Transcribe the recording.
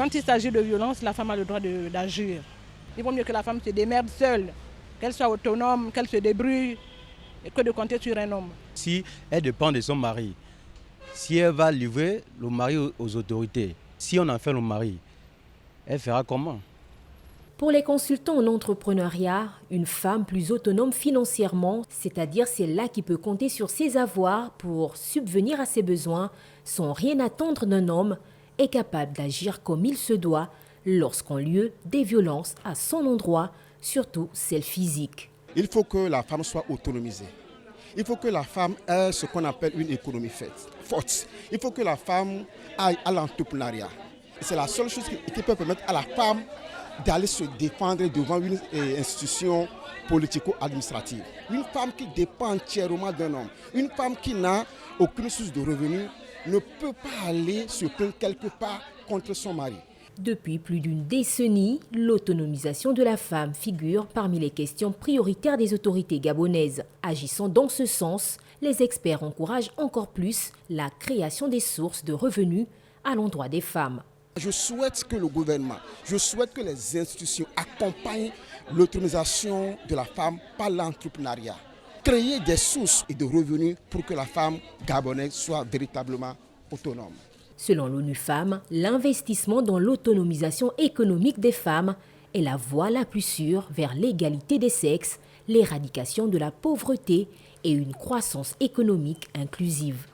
Quand il s'agit de violence, la femme a le droit d'agir. Il vaut mieux que la femme se démerde seule, qu'elle soit autonome, qu'elle se débrouille, que de compter sur un homme. Si elle dépend de son mari, si elle va livrer le mari aux autorités, si on en fait le mari, elle fera comment? Pour les consultants en entrepreneuriat, une femme plus autonome financièrement, c'est-à-dire celle-là qui peut compter sur ses avoirs pour subvenir à ses besoins sans rien attendre d'un homme, est capable d'agir comme il se doit lorsqu'on lieu des violences à son endroit, surtout celles physiques. Il faut que la femme soit autonomisée. Il faut que la femme ait ce qu'on appelle une économie forte. Il faut que la femme aille à l'entrepreneuriat. C'est la seule chose qui peut permettre à la femme d'aller se défendre devant une institution politico-administrative. Une femme qui dépend entièrement d'un homme, une femme qui n'a aucune source de revenus, ne peut pas aller se plaindre quelque part contre son mari. Depuis plus d'une décennie, l'autonomisation de la femme figure parmi les questions prioritaires des autorités gabonaises. Agissant dans ce sens, les experts encouragent encore plus la création des sources de revenus à l'endroit des femmes. Je souhaite que le gouvernement, je souhaite que les institutions accompagnent l'autonomisation de la femme par l'entrepreneuriat. Créer des sources et de revenus pour que la femme gabonaise soit véritablement autonome. Selon l'ONU Femmes, l'investissement dans l'autonomisation économique des femmes est la voie la plus sûre vers l'égalité des sexes, l'éradication de la pauvreté et une croissance économique inclusive.